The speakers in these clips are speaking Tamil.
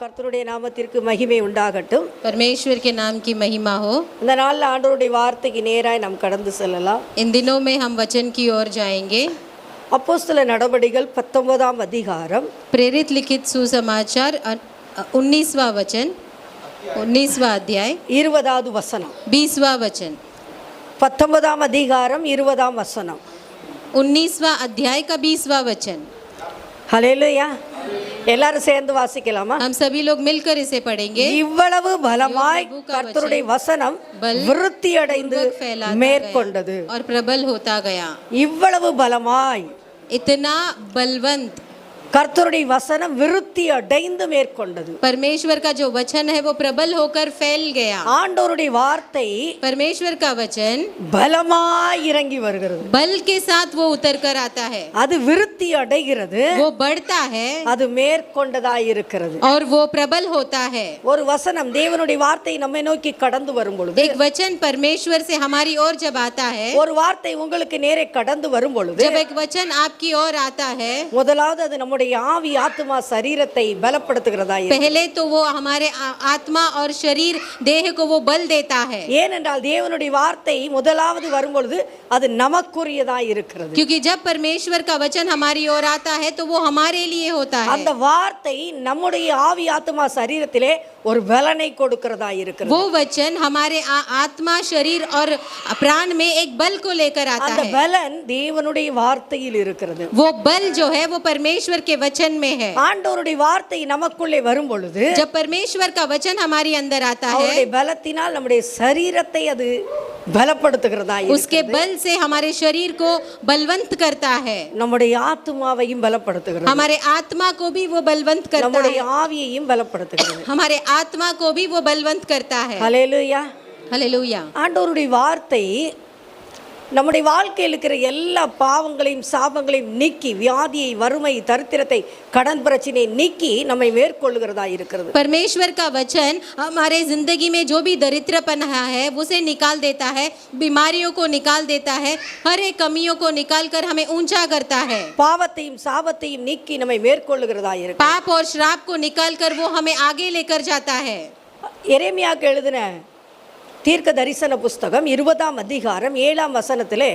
கர்த்தருடைய நாமத்திற்கு மகிமை உண்டாகட்டும். परमेश्वर के नाम की महिमा हो। இந்த நாள்ல ஆண்டவருடைய வார்த்தைக்கு நேராய் நாம் கடந்து செல்லலாம். इन दिनों में हम वचन की ओर जाएंगे। அப்போஸ்தல நடபடிகள் 19ஆம் அதிகாரம் प्रेरित लिखित सुसमाचार 19वां वचन 19वां अध्याय 20வது வசனம். 20वां वचन 19ஆம் அதிகாரம் 20ஆம் வசனம். 19वां अध्याय का 20वां वचन। ஹல்லேலூயா. எல்லாரும் சேர்ந்து வாசிக்கலாமா? हम सभी लोग मिलकर इसे पढ़ेंगे। இவ்வளவு பலமாய் கர்த்தருடைய வசனம் விருத்தி அடைந்து மேற்கொண்டது. और प्रबल होता गया। இவ்வளவு பலமாய், इतना बलवंत கர்த்தருடைய வசனம் விருத்தி அடைந்து மேற்கொண்டது. परमेश्वर का जो वचन है वो प्रबल होकर फैल गया। ஆண்டவருடைய வார்த்தை परमेश्वर का वचन பலமாய் இறங்கி வருகிறது. बल के साथ वो उतर कर आता है। அது விருத்தி அடைகிறது, वो बढ़ता है அது மேற்கொண்டதாய் இருக்கிறது. और वो प्रबल होता है। ஒரு वचனம் தேவனுடைய வார்த்தை நம்மை நோக்கி கடந்து வரும் பொழுது, एक वचन परमेश्वर से हमारी ओर जब आता है, ஒரு வார்த்தை உங்களுக்கு நேரே கடந்து வரும் பொழுது, जब एक वचन आपकी ओर आता है, முதலாவது அது நம்முடைய ஆவி ஆத்மா சரீரத்தை பலப்படுத்துகிறதாய் இருக்கிறது. पहले तो वो हमारे आत्मा और शरीर देह को वो बल देता है। ஏனென்றால் தேவனுடைய வார்த்தை முதலாவது வரும் பொழுது அது நமக்குரியதாய் இருக்கிறது. क्योंकि जब परमेश्वर का वचन हमारी ओर आता है तो वो हमारे लिए होता है। அந்த வார்த்தை நம்முடைய ஆவி ஆத்மா சரீரத்திலே ஒரு பலனை கொடுக்கிறதாய் இருக்கிறது. वो वचन हमारे आत्मा शरीर और प्राण में एक बल को लेकर आता அந்த है। பலன் தேவனுடைய வார்த்தையில் இருக்கிறது. वो बल जो है वो परमेश्वर के वचन में है। ஆண்டவருடைய வார்த்தை நமக்குள்ளே வரும் பொழுது, जब परमेश्वर का वचन हमारी अंदर आता है, அவருடைய பலத்தினால் நம்முடைய சரீரத்தை அது பலப்படுத்துகிறதாய் उसके बल से हमारे शरीर को बलवंत करता है, நம்முடைய ஆத்மாவையும் பலப்படுத்துகிறது, हमारे आत्मा को भी वो बलवंत करता நம்முடைய है, ஆவியையும் பலப்படுத்துகிறது. हमारे आत्मा को भी वो बलवंत करता है। ஹல்லேலூயா. हालेलुया। ஆண்டவருடைய வார்த்தை நம்முடைய வாழ்க்கையில் இருக்கிற எல்லா பாவங்களையும் சாபங்களையும் நீக்கி, வியாதியை வறுமை தரித்திரத்தை கடன் பிரச்சனையை நீக்கி நம்மை மேற்கொள்ளுகிறதா இருக்கிறது. परमेश्वर का वचन हमारे जिंदगी में जो भी दरिद्रपन है उसे निकाल देता है, बीमारियों को निकाल देता है, हर एक कमियों को निकाल कर हमें ऊंचा करता है। பாவத்தையும் சாபத்தையும் நீக்கி நம்மை மேற்கொள்ளுகிறதா இருக்கிறது. पाप और श्राप को निकाल कर वो हमें आगे लेकर जाता है। எரேமியாவுக்கு எழுதின தீர்க்க தரிசன புஸ்தகம் 20ஆம் அதிகாரம் 7ஆம் வசனத்திலே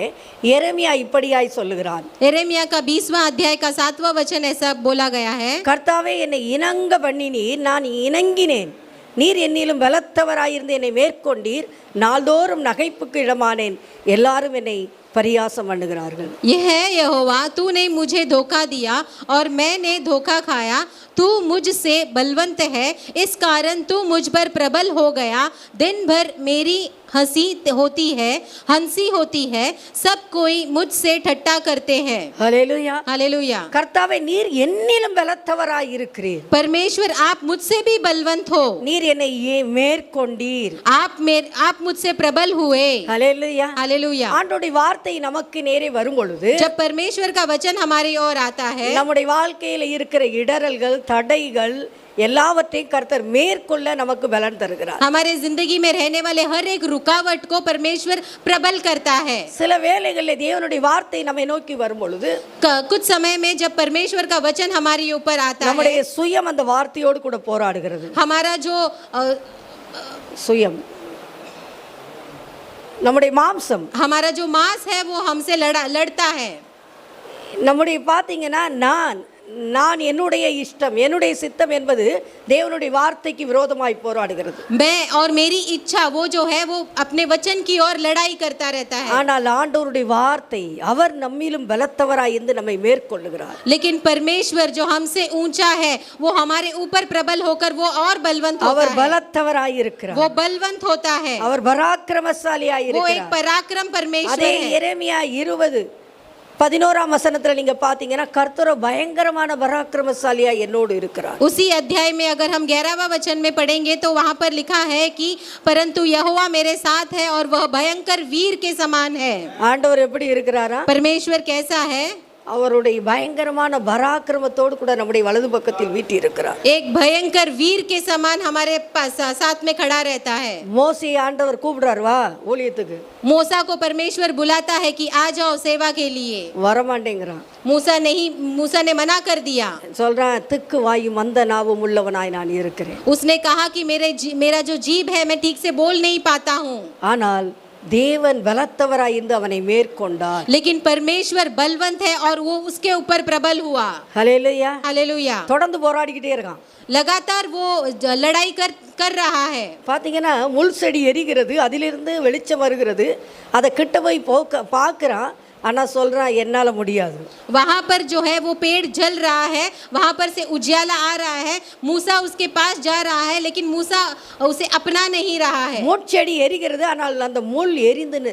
எரேமியா இப்படியாய் சொல்லுகிறான். यिर्मयाह का 20वां अध्याय का 7वां वचन ऐसा बोला गया है। கர்த்தாவே, என்னை இணங்க பண்ணினீர், நான் இணங்கினேன். நீர் என்னிலும் பலத்தவராயிருந்து என்னை மேற்கொண்டீர். நாள்தோறும் நகைப்புக்கு இடமானேன். எல்லாரும் என்னை परियासम பண்ணுகிறார்கள். यह है यहोवा, तूने मुझे धोखा दिया और मैंने धोखा खाया। तू मुझसे बलवंत है, इस कारण तू मुझ पर प्रबल हो गया। दिन भर मेरी हंसी होती है, सब कोई मुझसे ठट्टा करते हैं। हालेलुया. हालेलुया। கர்த்தாவே, நீர் என்னிலும் பலத்தவராய் இருக்கிறீர். परमेश्वर, आप मुझसे भी बलवंत हो। நீர் என்னை மேற்கொண்டீர். आप मुझसे प्रबल हुए। हालेलुया. हालेलुया। ஆண்டவருடைய வார்த்தை நமக்கு நேரே வரும் பொழுது, जब परमेश्वर का वचन हमारी ओर आता है, நம்முடைய வாழ்க்கையில் இருக்கிற இடரல்கள் தடைகள் எல்லாவற்றையும் கர்த்தர் மேற்கொள்ள நமக்கு பலன் தருகிறார். हमारे जिंदगी में रहने वाले हर एक रुकावट को परमेश्वर प्रबल करता है। சில வேளைகளில் தேவனுடைய வார்த்தை நம்மை நோக்கி வரும் பொழுது, कुछ समय में जब परमेश्वर का वचन हमारे ऊपर आता है, நம்முடைய சுயம் அந்த வார்த்தையோடு கூட போராடுகிறது. हमारा जो சுயம், நம்முடைய மாம்சம், हमारा जो मांस है वो हमसे लड़ता है। நம்முடைய பாத்தீங்கன்னா நான் என்னுடைய இஷ்டம் என்னுடைய சித்தம் என்பது தேவனுடைய வார்த்தைக்கு விரோதமாய் போராடுகிறது. मैं और मेरी इच्छा वो जो है वो अपने वचन की ओर लड़ाई करता रहता है। ஆனால் ஆண்டவருடைய வார்த்தை அவர் நம்மிலும் பலத்தவராய் இருந்து நம்மை மேற்கொள்ளுகிறார். लेकिन परमेश्वर जो हमसे ऊंचा है वो हमारे ऊपर प्रबल होकर वो और बलवंत होता அவர் है। பலத்தவராய் இருக்கிறார். वो बलवंत होता है। அவர் பராக்கிரமசாலியாய் वो இருக்கிறார். एक पराक्रम परमेश्वर அதே है। எரேமியா 20:11ஆம் வசனத்துல நீங்க பாத்தீங்கன்னா, கர்த்தர் பயங்கரமான பராக்கிரமசாலியா என்னோடு இருக்கிறார். उसी अध्याय में अगर हम 11वां वचन में पढ़ेंगे तो वहां पर लिखा है कि परंतु यहोवा मेरे साथ है और वह भयंकर वीर के समान है। ஆண்டவர் எப்படி இருக்கிறாரா? परमेश्वर कैसा है? அவருடைய பயங்கரமான பராக்கிரமத்தோடு கூட நம்முடைய வலது பக்கத்தில் வீற்றிருக்கிறார். एक भयंकर वीर के समान हमारे पास साथ में खड़ा रहता है. மோசே ஆண்டவர் கூப்பிடுறார், வா ஊழியத்துக்கு. मूसा को परमेश्वर बुलाता है कि आ जाओ सेवा के लिए. வரமாட்டேங்கிறான். मूसा ने मना कर दिया. சொல்றான், திக்கு வாயும் மந்த நாவும் உள்ளவனாய் நான் இருக்கிறேன். उसने कहा कि मेरा जो जीभ है मैं ठीक से बोल नहीं पाता हूँ. ஆனால் தேவன் பலத்தவராய் இருந்து அவனை மேற்கொண்டார். लेकिन परमेश्वर बलवंत है और वो उसके ऊपर प्रबल हुआ. ஹல்லேலூயா. हालेलुया. தொடர்ந்து போராடிக்கிட்டே இருக்கான். लगातार वो लड़ाई कर रहा है. பாத்தீங்கன்னா முள் செடி எரிகிறது, அதிலிருந்து வெளிச்சம் வருகிறது. அதை கிட்ட போய் பார்க்கறான், ஆனா சொல்றான் என்னால முடியாது. वहाँ पर जो है वो पेड़ जल रहा है, वहाँ पर से उजियाला आ रहा है. मूसा उसके पास जा रहा है लेकिन मूसा उसे अपना नहीं रहा है. முட்செடி எரிகிறது, ஆனால் அந்த முள் எரிந்து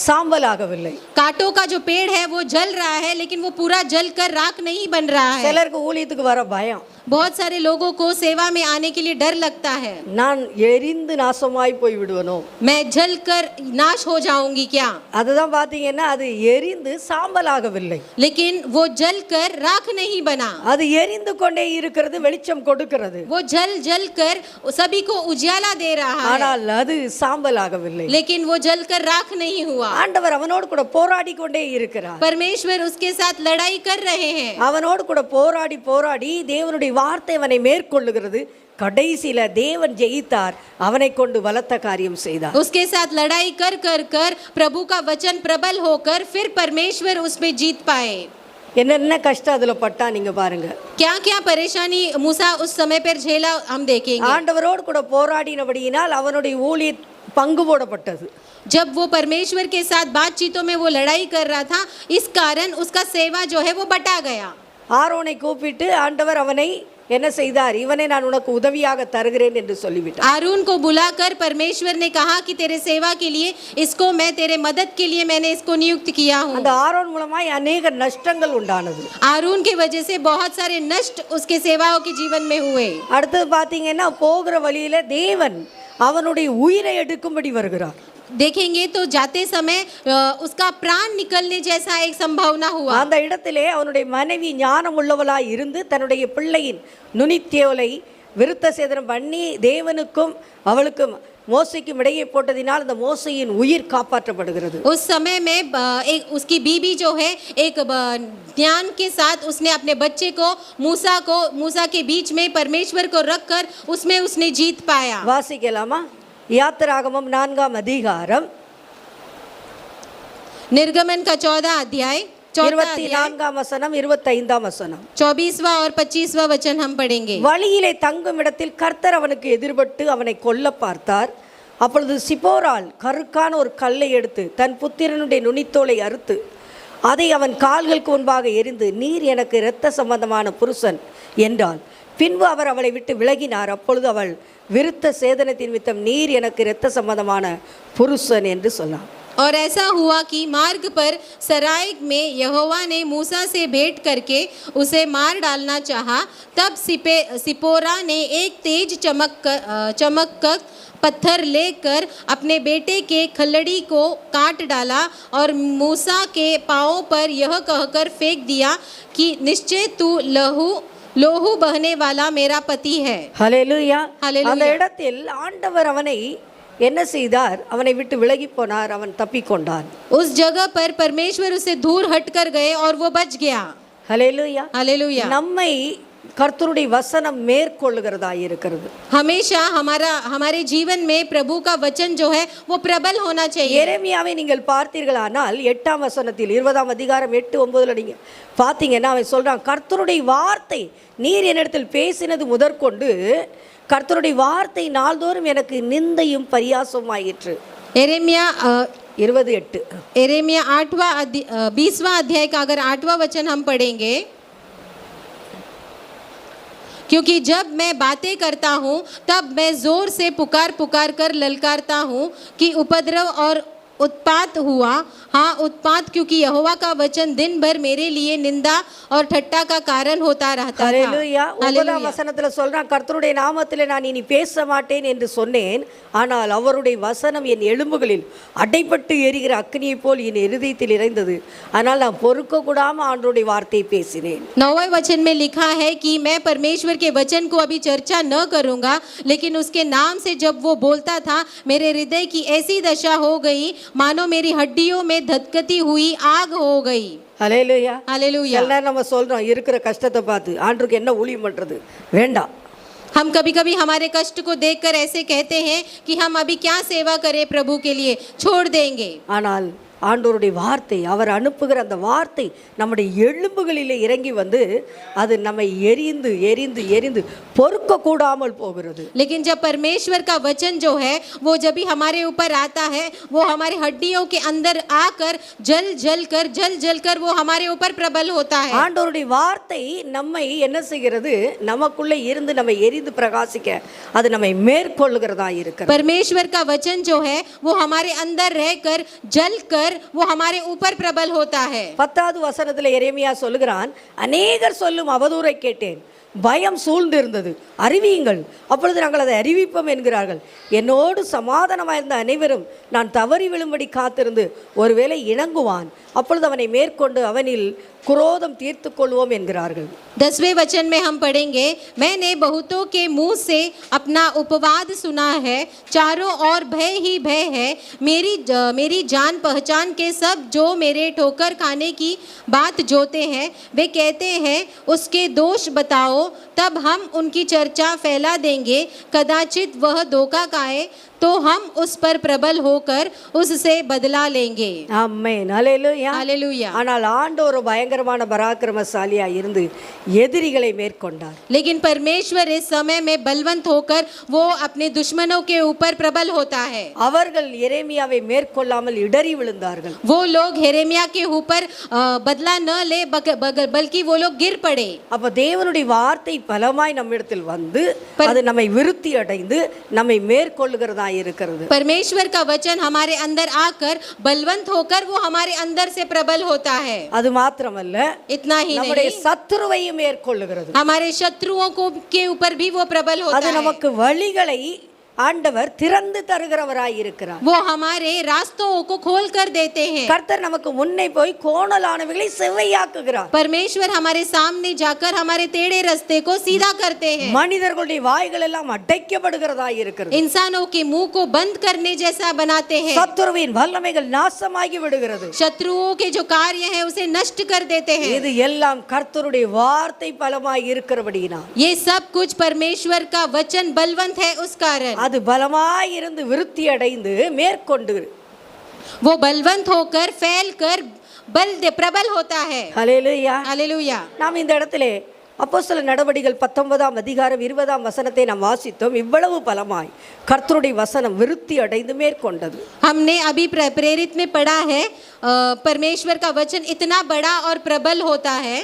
சாம்பல் ஆகவில்லை. कांटों का जो पेड़ है वो जल रहा है लेकिन वो पूरा जल कर राख नहीं बन रहा है. சிலருக்கு ஊழியத்துக்கு வர பயம். बहुत सारे लोगों को सेवा में आने के लिए डर लगता है. நான் எரிந்து நாசமாய் போய் விடுவனோ, मैं जल कर नाश हो जाऊंगी क्या. அதுதான் பாத்தீங்கன்னா அது எரிந்து சாம்பல் ஆகவில்லை. लेकिन वो जल कर राख नहीं बना. அது எரிந்து கொண்டே இருக்கிறது, வெளிச்சம் கொடுக்கிறது. वो जल कर सभी को उजाला दे रहा है. ஆனால் அது சாம்பல் ஆகவில்லை. लेकिन वो जल कर राख नहीं हुआ. ஆண்டவர் அவனோடு கூட போராடி கொண்டே இருக்கிறார். परमेश्वर उसके साथ लड़ाई कर रहे हैं. அவனோடு கூட போராடி போராடி தேவனுடைய வார்த்தை அவனை மேற்கொள்ளுகிறது. கடைசியில தேவன் ஜெயித்தார், அவனை கொண்டு பலத்த காரியம் செய்தார். उसके साथ लड़ाई कर प्रभु का वचन प्रबल होकर फिर परमेश्वर उसमें जीत पाए. என்னென்ன கஷ்டம் அதுல பட்டா நீங்க பாருங்க. क्या क्या परेशानी मूसा उस समय पर झेला हम देखेंगे. ஆண்டவரோடு கூட போராடினபடியினால் அவனுடைய ஊழிய பங்கு போடப்பட்டது. जब वो परमेश्वर के साथ बातचीतों में वो लड़ाई कर रहा था, इस कारण उसका सेवा जो है वो बटा गया. ஆரோனை கூப்பிட்டு ஆண்டவர் அவனை என்ன செய்தார், இவனை நான் உனக்கு உதவியாக தருகிறேன் என்று சொல்லிவிட்டார். आरून को बुलाकर परमेश्वर ने कहा कि तेरे सेवा के लिए इसको मैं तेरे मदद के लिए मैंने इसको नियुक्त किया हूँ. அந்த ஆரோன் மூலமாய் अनेक நஷ்டங்கள் உண்டானது. आरून की वजह से बहुत सारे नष्ट उसके सेवाओं के जीवन में हुए. அடுத்து பாத்தீங்கன்னா போகிற வழியில தேவன் அவனுடைய உயிரை எடுக்கும்படி வருகிறார். देखेंगे तो जाते समय उसका प्राण निकलने जैसा एक संभावना हुआ. அந்த இடத்திலே அவனுடைய மனைவி ஞானம் உள்ளவளாய் இருந்து தன்னுடைய பிள்ளையின் நுனித்தேவலை விருத்த சேதனம் பண்ணி தேவனுக்கும் அவளுக்கும் மோசைக்கும் இடையே போட்டதினால் அந்த மோசையின் உயிர் காப்பாற்றப்படுகிறது. उस समय में एक उसकी बीबी जो है एक ज्ञान के साथ उसने अपने बच्चे को मूसा के बीच में परमेश्वर को रखकर उसमें उसने जीत पाया. வாசிக்கலாமா? யாத்திராகமம் 4ஆம் அதிகாரம் निर्गमन का 14 अध्याय 24ஆம் வசனம் 25ஆம் வசனம் 24वां और 25वां वचन हम पढ़ेंगे. வழியிலே தங்கும் இடத்தில் கர்த்தர் அவனுக்கு எதிர்பட்டு அவனை கொல்ல பார்த்தார். அப்பொழுது சிப்போராள் கருக்கான ஒரு கல்லை எடுத்து தன் புத்திரனுடைய நுனித்தோலை அறுத்து அதை அவன் கால்களுக்கு முன்பாக எரிந்து, நீர் எனக்கு இரத்த சம்பந்தமான புருஷன் என்றாள். பின்பு அவர் அவளை விட்டு விலகினார். அப்பொழுது அவள் விருத்த சேதனத்தின் நிமித்தம் நீர் எனக்கு இரத்த சம்பந்தமான புருஷன் என்று சொன்னார். और ऐसा हुआ कि मार्ग पर सराय में यहोवा ने मूसा से भेंट करके उसे मार डालना चाहा. तब सिपोरा ने एक तेज चमक पत्थर लेकर अपने बेटे के खलड़ी को काट डाला और मूसा के पाँव पर यह कहकर फेंक दिया कि निश्चय तू लोहू बहने वाला मेरा पति है. ஹல்லேலூயா. ஹல்லேலூயா. அந்த இடத்தில் ஆண்டவர் அவனை என்ன செய்தார், அவனை விட்டு விலகி போனார், அவன் தப்பிக்கொண்டான். उस जगह पर परमेश्वर उसे दूर हटकर गए और वो बच गया. ஹல்லேலூயா. हालेलुया. நம்மை கர்த்தருடைய வசனம் மேற்கொள்ளுகிறதா இருக்கிறது. हमेशा हमारे जीवन में प्रभु का वचन जो है वो प्रबल होना चाहिए. எரேமியாவை நீங்கள் பார்த்தீர்களானால் 8ஆம் வசனத்தில் 20ஆம் அதிகாரம் 8-9 நீங்க பார்த்தீங்கன்னா அவன் சொல்றான், கர்த்தருடைய வார்த்தை நீர் என்னிடத்தில் பேசினது முதற்கொண்டு கர்த்தருடைய வார்த்தை நாள்தோறும் எனக்கு நிந்தையும் பரியாசமாயிற்று. एरेमिया 28 एरेमिया 20वां अध्याय का अगर 8वां वचन हम पढ़ेंगे, क्योंकि जब मैं बातें करता हूँ तब मैं जोर से पुकार कर ललकारता हूँ कि उपद्रव और उत्पात हुआ, हाँ उत्पात, क्योंकि यहोवा का वचन दिन भर मेरे लिए निंदा और ठट्टा का कारण होता रहता था। ஹல்லேலூயா. 9ஆம் हालेलुया। வசனத்துல சொல்றான், கர்த்தருடைய நாமத்திலே நான் இனி பேச மாட்டேன் என்று சொன்னேன், ஆனால் அவருடைய வசனம் என் எலும்புகளில் அடைபட்டு எரிகிற அக்னியைப் போல் என் இருதயத்தில் இறைந்தது. ஆனால் நான் பொறுக்க கூடாம ஆண்டவருடைய வார்த்தையை பேசினேன். 9वें वचन में लिखा है कि मैं परमेश्वर के वचन को अभी चर्चा न करूंगा, लेकिन उसके नाम से जब वो बोलता था, मेरे हृदय की ऐसी दशा हो गई मानो मेरी हड्डियों में धधकती हुई आग हो गई। ஹல்லேலூயா. हालेलुया। சில நேரம் நம்ம சொல்றோம் இருக்கிற கஷ்டத்தை பார்த்து, ஆண்டவருக்கு என்ன ஊழியம் பண்றது, வேண்டாம். हम कभी कभी हमारे कष्ट को देखकर ऐसे कहते हैं कि हम अभी क्या सेवा करें प्रभु के लिए, छोड़ देंगे। ஆனால் ஆண்டவருடைய வார்த்தை, அவர் அனுப்புகிற அந்த வார்த்தை நம்முடைய எலும்புகளிலே இறங்கி வந்து அது நம்மை எரிந்து எரிந்து எரிந்து பொறுக்க கூடாமல் போகிறது. लेकिन जब परमेश्वर का वचन जो है वो जब भी हमारे ऊपर आता है, वो हमारे हड्डियों के अंदर आकर जल जल कर वो हमारे ऊपर प्रबल होता है। ஆண்டவருடைய வார்த்தை நம்மை என்ன செய்கிறது, நமக்குள்ளே இருந்து நம்மை எரிந்து பிரகாசிக்க அது நம்மை மேற்கொள்ளுகிறதா இருக்கிறது. परमेश्वर का वचन जो है वो हमारे अंदर रहकर जल कर वो हमारे ऊपर प्रबल होता है। 10வது வசனத்தில் எரேமியா சொல்லுகிறான், அநேகர் சொல்லும் அவதூறை கேட்டேன், பயம் சூழ்ந்திருந்தது, அறிவியுங்கள், அப்பொழுது நாங்கள் அதை அறிவிப்போம் என்கிறார்கள். என்னோடு சமாதானமாயிருந்த அனைவரும் நான் தவறி விழும்படி காத்திருந்து ஒருவேளை இணங்குவான், அப்பொழுது அவனை மேற்கொண்டு அவனில் குரோதம் தீர்த்து கொள்வோம் என்கிறார்கள். 10वें वचन में हम पढ़ेंगे, मैंने बहुतों के मुंह से अपना उपवाद सुना है, चारों ओर भय ही भय है, मेरी जान पहचान के सब जो मेरे ठोकर खाने की बात जोते हैं, वे कहते हैं उसके दोष बताओ, तब हम उनकी चर्चा फैला देंगे, कदाचित वह धोखा खाए तो हम उस पर प्रबल होकर उससे बदला लेंगे। ஆமென். ஹல்லேலூயா. हालेलुया। ஆனால் ஆண்டவர் பயங்கரமான பராக்கிரமசாலியா இருந்து எதிரிகளை மேற்கொண்டார். लेकिन परमेश्वर इस समय में बलवंत होकर वो अपने दुश्मनों के ऊपर प्रबल होता है। அவர்கள் எரேமியாவை மேற்கொள்ளாமல் இடறி விழுந்தார்கள். वो लोग यिर्मयाह के ऊपर बदला न ले बल्कि वो लोग गिर पड़े। அப்ப தேவனுடைய வார்த்தை பலமாய் நம்மிடத்தில் வந்து அது நம்மை விருத்தி அடைந்து நம்மை மேற்கொள்ளுகிறதா இருக்கிறது. परमेश्वर का वचन हमारे अंदर आकर बलवंत होकर वो हमारे अंदर से प्रबल होता है। அது மாத்திரமல்ல, इतना ही நம்முடைய नहीं, சத்துருவையும் மேற்கொள்ளுகிறது. हमारे शत्रुओं को के ऊपर भी वो प्रबल होता அது है। நமக்கு வழிகளை ஆண்டவர் திறந்து தருகிறவராய் இருக்கிறார். वो हमारे रास्तों को खोल कर देते हैं। கர்த்தர் நமக்கு முன்னே போய் கோணலானவைகளை செவ்வையாக்குகிறார். परमेश्वर हमारे सामने जाकर हमारे टेढ़े रास्ते को सीधा करते हैं। மனிதர்களுடைய வாய்கள் எல்லாம் அடைக்கப்படுகிறதாய் இருக்கிறது. इंसानों के मुंह को बंद करने जैसा बनाते हैं। சத்துருவின் வல்லமைகள் நாசமாகி விடுகிறது. शत्रुओं के जो कार्य है उसे नष्ट कर देते हैं। இது எல்லாம் கர்த்தருடைய வார்த்தை பலமாய் இருக்கிறபடியினால் ये सब कुछ परमेश्वर का वचन बलवंत है उस कारण। அது பலமாய் இருந்து விருத்தி அடைந்து மேற்கொண்டு वो बलवंत होकर फैल कर प्रबल होता है। ஹல்லேலூயா. हालेलुया। நாம் இந்த இடத்திலே அப்போஸ்தலர் நடவடிக்கைகள் 19ஆம் அதிகாரம் 20ஆம் வசனத்தை நாம் வாசித்தோம். இவ்வளவு பலமாய் கர்த்தருடைய வசனம் விருத்தி அடைந்து மேற்கொண்டது. हमने अभी प्रेरित में पढ़ा है, परमेश्वर का वचन इतना बड़ा और प्रबल होता है।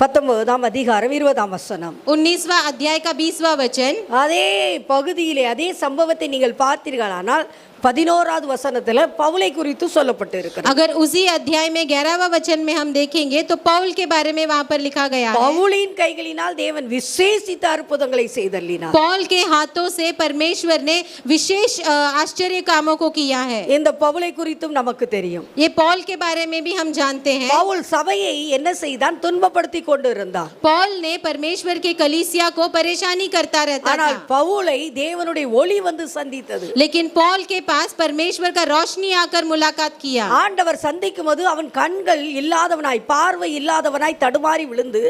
19ஆம் அதிகாரம் 20ஆம் வசனம். 19वां अध्याय का 20वां वचन। அதே பகுதியிலே அதே சம்பவத்தை நீங்கள் பார்த்தீர்களானால் 11வது வசனத்துல பவுலை குறித்து சொல்லப்பட்டு இருக்கிறது. अगर उसी अध्याय में 11वां वचन में हम देखेंगे तो पौल के बारे में वहां पर लिखा गया है। பவுலின் கைகளினால் தேவன் விசேஷித்த அற்புதங்களை செய்தள்ளினார். पौल के हाथों से परमेश्वर ने विशेष आश्चर्य कामों को किया है। இந்த பவுலை குறித்தும் நமக்கு தெரியும். ये पौल के बारे में भी हम जानते हैं। பவுல் சபையை என்ன செய்தான், துன்பப்படுத்தி கொண்டு இருந்தார். पौल ने परमेश्वर के कलीसिया को परेशानी करता रहता ஆனால் था, பவுலை தேவனுடைய ஒளி வந்து சந்தித்தது. लेकिन पौल के पास परमेश्वर का रोशनी आकर मुलाकात किया। ஆண்டவர் சந்திக்கும் போது அவன் கண்கள் இல்லாதவனாய், பார்வை இல்லாதவனாய் தடுமாறி விழுந்து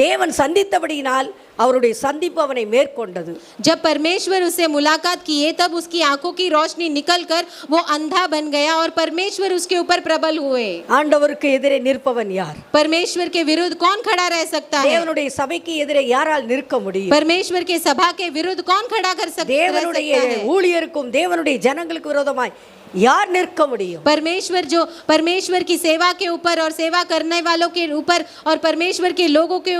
தேவன் சந்தித்தபடியினால் அவருடைய சந்திப்பு அவனை மேற்கொண்டது. जब परमेश्वर उससे मुलाकात किए तब उसकी आंखों की रोशनी निकलकर वो अंधा बन गया और परमेश्वर उसके ऊपर प्रबल हुए। ஆண்டவருக்கு எதிரே நிற்பவன் யார்? परमेश्वर के विरुद्ध कौन खड़ा रह सकता है? தேவனுடைய சபைக்கு எதிரே யாரால் நிற்க முடியும்? परमेश्वर के सभा के विरुद्ध कौन खड़ा कर सकता தேவனுடைய है? ஊழியருக்கும் தேவனுடைய ஜனங்களுக்கு விரோதமாய் யார் நிற்க முடியும்? परमेश्वर की सेवा के ऊपर और सेवा करने वालों के ऊपर और परमेश्वर के लोगों के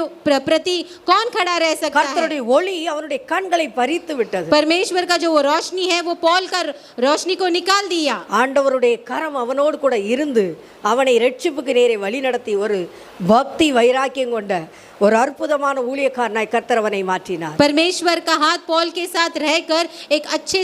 प्रति कौन खड़ा रह सकता है? கர்த்தருடைய ஒளி அவனுடைய கண்களை பறித்து விட்டது. परमेश्वर का जो वो रोशनी है वो पॉल का रोशनी को निकाल दिया. ஆண்டவருடைய கரம் அவனோடு கூட இருந்து அவனை இரட்சிப்புக்கு நேரே வழி நடத்தி ஒரு பக்தி வைராக்கியம் கொண்ட ஒரு அற்புதமான ஊழியக்காரனாய் கர்த்தர் அவனை மாற்றினார். परमेश्वर का हाथ पॉल के साथ रहकर एक अच्छे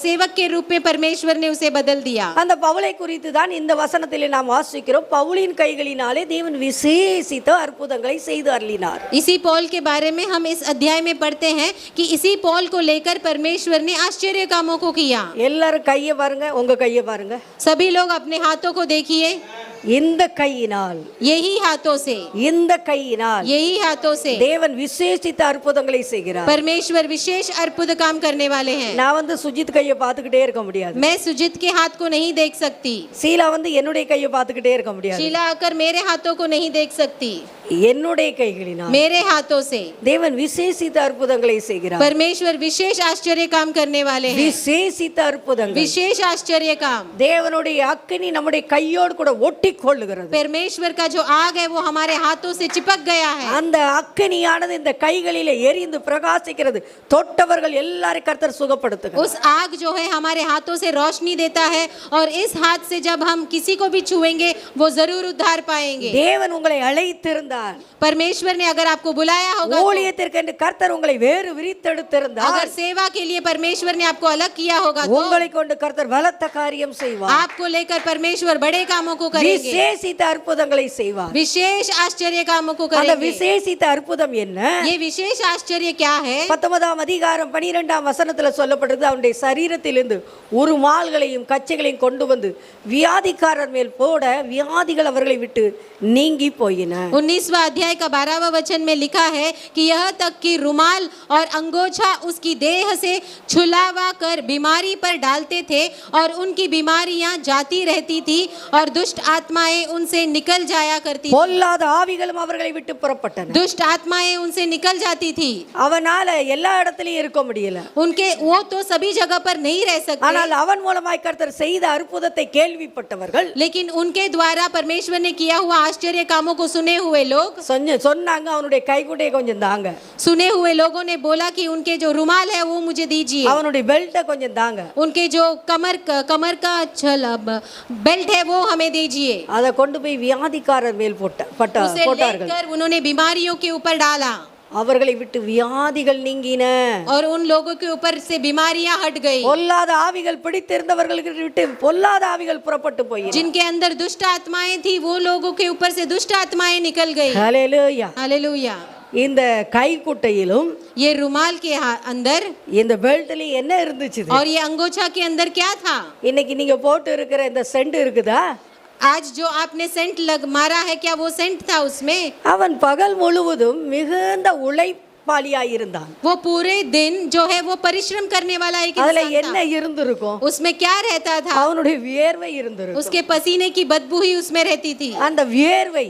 सेवक के रूप में परमेश्वर ने उसे बदल दिया. அந்த பவுலை குறித்து தான் இந்த வசனத்திலே நாம் வாசிக்கிறோம். பவுலின் கைகளினாலே தேவன் விசேஷித்த அற்புதங்களை செய்து அருளினார். इसी पॉल के बारे में हम इस अध्याय में पढ़ते हैं कि इसी पॉल को लेकर परमेश्वर ने आश्चर्य कामों को किया. எல்லாரும் கையை பாருங்க, உங்க கையை பாருங்க. सभी लोग अपने हाथों को देखिए. இந்த கையினால், यही हाथों से, இந்த கையினால் यही हाथों से தேவன் விசேஷித்த அற்புதங்களை செய்கிறார். परमेश्वर विशेष अद्भुत काम करने वाले हैं. நான் வந்து சுஜித் கையை பார்த்துக்கிட்டே இருக்க முடியாது. मैं सुजीत के हाथ को नहीं देख सकती. சீலா வந்து என்னுடைய கையை பார்த்துக்கிட்டே இருக்க முடியாது. शीला आकर मेरे हाथों को नहीं देख सकती. என்னுடைய கைகளினால் मेरे हाथों से தேவன் விசேஷித்த அற்புதங்களை செய்கிறார். परमेश्वर विशेष आश्चर्य काम करने वाले हैं. விசேஷித்த அற்புதங்கள், विशेष आश्चर्य काम. தேவனுடைய அக்கினி நம்முடைய கையோடு கூட ஒட்டி கொள்ளுகிறது. परमेश्वर का जो आग है वो हमारे हाथों से चिपक गया है. அந்த அக்கினியானது இந்த கைகளிலே எரிந்து பிரகாசிக்கிறது. தொட்டவர்கள் எல்லாரை கர்த்தர் சுகப்படுத்துகிறார். उस आग जो है हमारे हाथों से रोशनी देता है और इस हाथ से जब हम किसी को भी छुएंगे वो जरूर उद्धार पाएंगे. தேவன் உங்களை அழைத்திருந்தார், परमेश्वर ने अगर आपको बुलाया होगा, ஊழியத்திற்கு என்று கர்த்தர் உங்களை வேறு விரித்தெடுத்திருந்தார், अगर सेवा के लिए परमेश्वर ने आपको अलग किया होगा तो உங்களை கொண்டு கர்த்தர் பலத்த காரியம் செய்வார். आपको लेकर परमेश्वर बड़े कामों को करेंगे. விசேஷித்த அற்புதங்களை செய்வார். विशेष आश्चर्य कामों को அந்த करेंगे. விசேஷித்த அற்புதம் என்ன? ये विशेष आश्चर्य क्या है? 19ஆம் அதிகாரம் 12ஆம் வசனத்துல சொல்லப்படுது, அவனுடைய சரீரத்திலிருந்து உருமால்களையும் கச்சைகளையும் கொண்டு வந்து வியாதிக்காரர் மேல் போட வியாதிகள் அவர்களை விட்டு நீங்கி போயின. 19वां अध्याय का 12वां वचन में लिखा है कि यह तक कि रुमाल और अंगोछा उसकी देह से छुलावा कर बीमारी पर डालते थे और उनकी बीमारियां जाती रहती थी और दुष्ट आत्माएं उनसे निकल जाया करती थी. பொல்லாத ஆவிகளும் அவர்களை விட்டு புறப்பட்டன. दुष्ट आत्माएं उनसे निकल जाती थी. அவனால எல்லா இடத்துலயும் இருக்க முடியல. उनके वो तो सभी जगह पर नहीं रह सकते. ஆனால் அவன் மூலமாய் கர்த்தர் செய்த அற்புதத்தை கேள்விப்பட்டவர்கள், लेकिन उनके द्वारा परमेश्वर ने किया हुआ आश्चर्य कामों को सुने हुए लोग சொன்னாங்க அவனுடைய கைக்குட்டையை கொஞ்சம் தாங்க, सुने हुए लोगों ने बोला कि उनके जो रुमाल है वो मुझे दीजिए, அவனுடைய பெல்ட்டை கொஞ்சம் தாங்க, उनके जो कमर का बेल्ट है वो हमें दीजिए. அதை கொண்டு போய் வியாதிக்காரர் மேல் उसे போட்டார்கள். लेकर उन्होंने बीमारियों के ऊपर डाला அவர்களை விட்டு வியாதிகள் நீங்கின. और उन लोगों के ऊपर से बीमारियां हट गई. பொல்லாத ஆவிகள் பிடித்திருந்தவர்களுக்கு விட்டு பொல்லாத ஆவிகள் புறப்பட்டு போயின. जिनके अंदर दुष्ट आत्माएं थी वो लोगों के ऊपर से दुष्ट आत्माएं निकल गई. ஹல்லேலூயா. हालेलुया. இந்த கைக்குட்டையிலும் ये रुमाल के अंदर இந்த பெல்ட்லயும் என்ன இருந்துச்சு? और ये अंगोछा के अंदर क्या था? இன்னைக்கு நீங்க போட்டு இருக்கிற இந்த சென்ட் இருக்குதா? आज जो आपने सेंट मारा है क्या वो सेंट था उसमें? அவன் பகல் முழுவதும் மிகுந்த உழைப்பாளியாய் இருந்தான். वो पूरे दिन जो है वो परिश्रम करने वाला एक அதுல इंसान என்ன था. இருந்திருக்கும்? उसमें क्या रहता था? அவனுடைய வியர்வை இருந்திருக்கும். उसके पसीने की बदबू ही उसमें रहती थी. அந்த வியர்வை,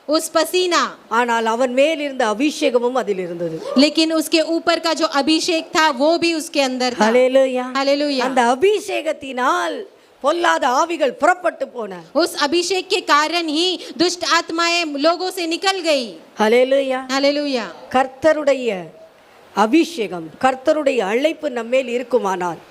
उस पसीना, ஆனால் அவன் மேல் இருந்த அபிஷேகமும் அதில் இருந்தது. लेकिन उसके ऊपर का जो अभिषेक था वो भी उसके अंदर था. ஹல்லேலூயா. हालेलुया. அந்த அபிஷேகத்தினால் பொல்லாத ஆவிகள் புறப்பட்டு போன. उस अभिषेक के कारण ही दुष्ट आत्माएं लोगों से निकल गई. ஹல்லேலூயா. हालेलुया. கர்த்தருடைய அபிஷேகம், கர்த்தருடைய அழைப்பு நம்மேல் இருக்குமானால்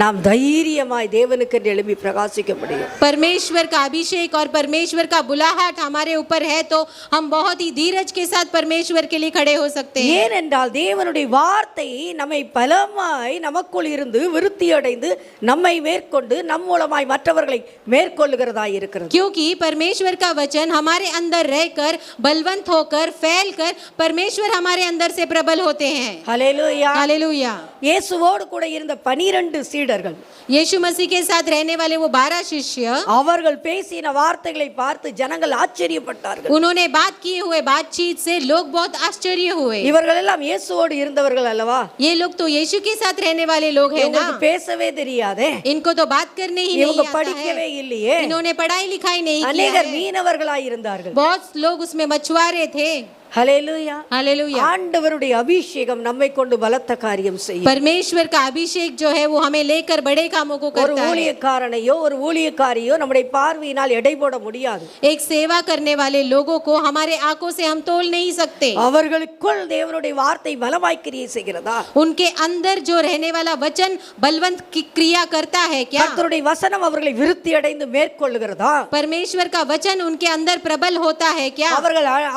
நாம் தைரியமாய் தேவனுக்கு எழும்பி பிரகாசிக்க முடியும். परमेश्वर का अभिषेक और परमेश्वर का बुलाहट हमारे ऊपर है तो हम बहुत ही धीरज के साथ परमेश्वर के लिए खड़े हो सकते हैं. ஏனென்றால் தேவனுடைய வார்த்தை நம்மை பலமாய் நமக்குள் இருந்து விருத்தி அடைந்து நம்மை மேற்கொண்டு நம் மூலமாய் மற்றவர்களை மேற்கொள்ளுகிறதாய் இருக்கிறது. क्योंकि परमेश्वर का वचन हमारे अंदर रहकर बलवंत होकर फैलकर परमेश्वर हमारे अंदर से प्रबल होते हैं. ஹல்லேலூயா. हालेलुया. இயேசுவோடு கூட இருந்த 12 சீடர்கள், यीशु मसीह के साथ रहने वाले वो 12 शिष्य, அவர்கள் பேசின வார்த்தைகளை பார்த்து ஜனங்கள் ஆச்சரியப்பட்டார்கள். उन्होंने बात किए हुए बातचीत से लोग बहुत आश्चर्य हुए. இவர்கள் எல்லாம் இயேசுவோடு இருந்தவர்கள் அல்லவா? ये लोग तो यीशु के साथ रहने वाले लोग हैं ना. இவங்களுக்கு பேசவே தெரியாதே, इनको तो बात करने ही नहीं இவங்க आता படிக்கவே है. இல்லையே. इन्होंने पढ़ाई लिखाई नहीं किया அநேகர் है. மீனவர்களாய் இருந்தார்கள். बहुत लोग उसमें मछुआरे थे. ஹல்லேலூயா. हालेलुया। ஆண்டவருடைய அபிஷேகம் நம்மை கொண்டு பலத்த காரியம் செய்யும். परमेश्वर का अभिषेक जो है वो हमें लेकर बड़े कामों को ஒரு करता है। ஊழியக்காரனையோ ஒரு ஊழியக்காரியோ நம்முடைய பார்வையினால் எடை போட முடியாது. एक सेवा करने वाले लोगों को हमारे आंखों से हम तोल नहीं सकते। அவர்களுக்குள் தேவனுடைய வார்த்தை பலமாய் கிரியை செய்கிறதா? उनके अंदर जो रहने वाला वचन बलवंत की क्रिया करता है क्या? கர்த்தருடைய வசனம் அவர்களை விருத்தி அடைந்து மேற்கொள்ளுகிறதா? परमेश्वर का वचन उनके अंदर प्रबल होता है क्या?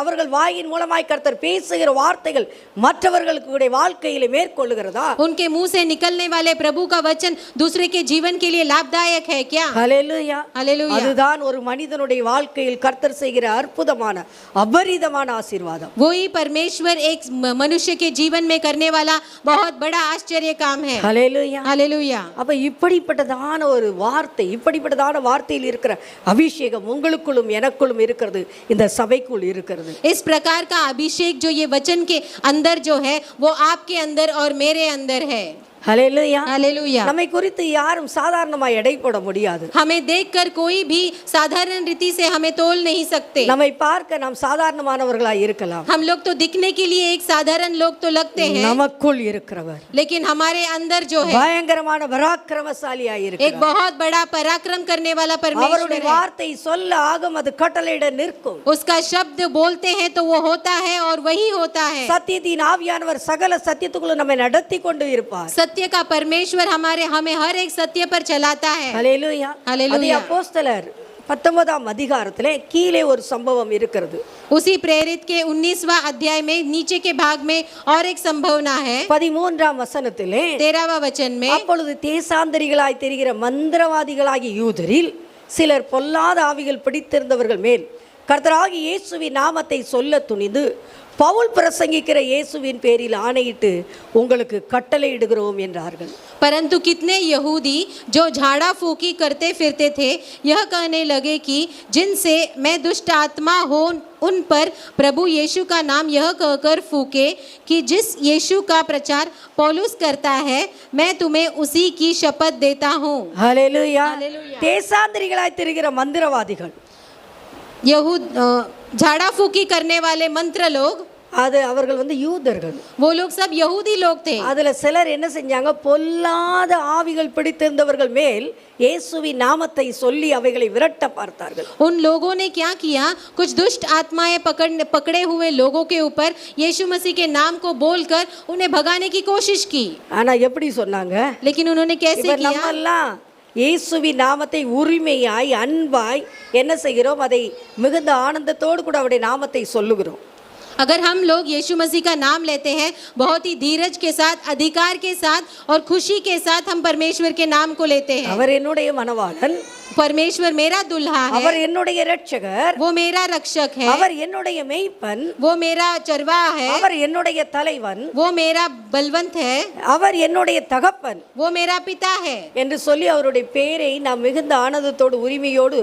அவர்கள் வாயின் மூலமாய் கர்த்தர் பேசுகிற வார்த்தைகள் மற்றவர்களுடைய வாழ்க்கையிலே மேற்கொள்ளுகிறதா? उनके मुंह से निकलने वाले प्रभु का वचन दूसरे के जीवन के लिए लाभदायक है क्या? ஹல்லேலூயா. हालेलुया। அதுதான் ஒரு மனிதனுடைய வாழ்க்கையில் கர்த்தர் செய்கிற அற்புதமான அபரிதமான ஆசீர்வாதம். वही परमेश्वर एक मनुष्य के जीवन में करने वाला बहुत बड़ा आश्चर्य काम है। ஹல்லேலூயா. हालेलुया। அப்ப இப்படிப்பட்டதான ஒரு வார்த்தை, இப்படிப்பட்டதான வார்த்தையில் இருக்கிற அபிஷேகம் உங்களுக்குள்ளும் எனக்குள்ளும் இருக்கிறது, இந்த சபைக்குள் இருக்கிறது. इस प्रकार का अभिषेक जो ये वचन के अंदर जो है वो आपके अंदर और मेरे अंदर है। ஹல்லேலூயா. हालेलुया। நம்மை குறித்து யாரும் சாதாரணமாய் எடை போட முடியாது. हमें देखकर कोई भी साधारण रीति से हमें तोल नहीं सकते। நம்மை பார்க்க நாம் சாதாரணமானவர்களாய் இருக்கலாம். हम लोग तो दिखने के लिए एक साधारण लोग तो लगते हैं, நமக்குள் இருக்கிறவர் लेकिन हमारे अंदर जो है பயங்கரமான பராக்கிரமசாலியாய் एक இருக்கிறார். बहुत बड़ा पराक्रम करने वाला परमेश्वर அவருடைய है। வார்த்தை சொல்ல ஆகும், அது கட்டளையிட நிற்கும். उसका शब्द बोलते हैं तो वो होता है और वही होता है। சத்தியத்தின் ஆவியானவர் சகல சத்தியத்துக்குள்ள நம்மை நடத்தி கொண்டு இருப்பார். सत्य का परमेश्वर हमें हर एक सत्य पर चलाता है। ஹல்லேலூயா. ஹல்லேலூயா. அதே அப்போஸ்தலர் 19ஆம் அதிகாரத்திலே கீழே ஒரு சம்பவம் இருக்கிறது. उसी प्रेरित के 19वां अध्याय में नीचे के भाग में और एक संभावना है। 13ஆம் வசனத்திலே 13वां वचन में அப்பொழுது தேசாந்தரிகளாய் தெரிகிற மந்திரவாதிகளாகிய யூதரில் சிலர் பொல்லாத ஆவிகள் பிடித்திருந்தவர்கள் மேல் கர்த்தராகிய இயேசுவின் நாமத்தை சொல்ல துணிந்து பவுல் பிரசங்கிக்கிற இயேசுவின் பேரில் ஆணையிட்டு உங்களுக்கு கட்டளையிடுகிறோம் என்றார்கள். परंतु कितने यहूदी जो झाड़ा फूकी करते फिरते थे यह कहने लगे कि जिनसे मैं दुष्ट आत्मा हो उन पर प्रभु यीशु का नाम यह कहकर फूके कि जिस यीशु का प्रचार पौलुस करता है मैं तुम्हें उसी की शपथ देता हूँ। ஹல்லேலூயா. ஹல்லேலூயா. தேசாந்தரிகளாய் தெரிகிற மந்திரவாதிகள், यहूद झाड़ा फूकी करने वाले मंत्र लोग, அது அவர்கள் யூதர்கள். वो लोग सब यहूदी लोग थे। அதுல சிலர் என்ன செஞ்சாங்க, பொல்லாத ஆவிகள் பிடித்திருந்தவர்கள் மேல் இயேசுவின் நாமத்தை சொல்லி அவைகளை விரட்ட பார்த்தார்கள். उन लोगों ने क्या किया, कुछ दुष्ट आत्माएं पकड़े हुए लोगों के ऊपर यीशु मसीह के नाम को बोलकर उन्हें भगाने की कोशिश की। ஆனா எப்படி சொன்னாங்க? लेकिन उन्होंने कैसे இப்ப किया? நம்மெல்லாம் இயேசுவின் நாமத்தை உரிமையாய் அன்பாய் என்ன செய்கிறோம், அதை மிகுந்த ஆனந்தத்தோடு கூட அவருடைய நாமத்தை சொல்லுகிறோம். अगर हम लोग यीशु मसीह का नाम लेते हैं बहुत ही धीरज के साथ, अधिकार के साथ और खुशी के साथ हम परमेश्वर के नाम को लेते हैं। அவர் என்னுடைய மணவாளன், परमेश्वर मेरा दुल्हा அவர் है, என்னுடைய இரட்சகர், वो मेरा रक्षक है, அவர் என்னுடைய மேய்ப்பன், वो मेरा चरवाहा है, அவர் என்னுடைய தலைவன், वो मेरा बलवंत है, அவர் என்னுடைய தகப்பன் वो मेरा पिता है என்று சொல்லி அவருடைய பெயரை நாம் மிகுந்த ஆனந்தத்தோடு உரிமையோடு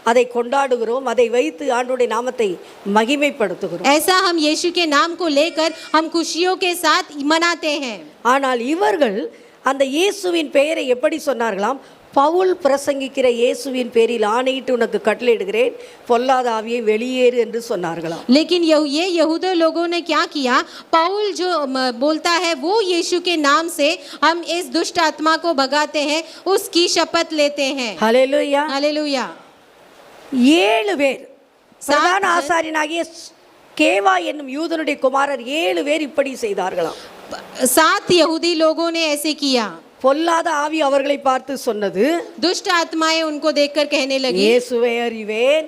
அதை கொண்டாடுகிறோம். அதை வைத்து ஆண்டவருடைய நாமத்தை மகிமைப்படுத்துகிறோம். ऐसा हम यीशु के नाम को लेकर हम खुशियों के साथ मनाते हैं। ஆனால் இவர்கள் அந்த இயேசுவின் பெயரை எப்படி சொன்னார்களாம்? பவுல் பிரசங்கிக்கிற இயேசுவின் பேரில் ஆணையிட்டு உனக்கு கட்டளையிடுகிறேன், பொல்லாத ஆவியை வெளியேறு என்று சொன்னார்களாம். लेकिन ये यहूदी लोगों ने क्या किया, पौल जो बोलता है वो यीशु के नाम से हम इस दुष्ट आत्मा को भगाते हैं, उसकी शपथ लेते हैं। ஹல்லேலூயா. हालेलुया। 7 பேர் பிரதான ஆசாரியனாகிய கேவா என்னும் யூதனுடைய குமாரர் 7 பேர் இப்படி செய்தார்களாம். 7 यहूदी लोगों ने ऐसे किया। பொல்லாத ஆவி அவர்களை பார்த்து சொன்னது, दुष्ट आत्माएं उनको देखकर कहने लगी, இயேசுவை அறிவேன்,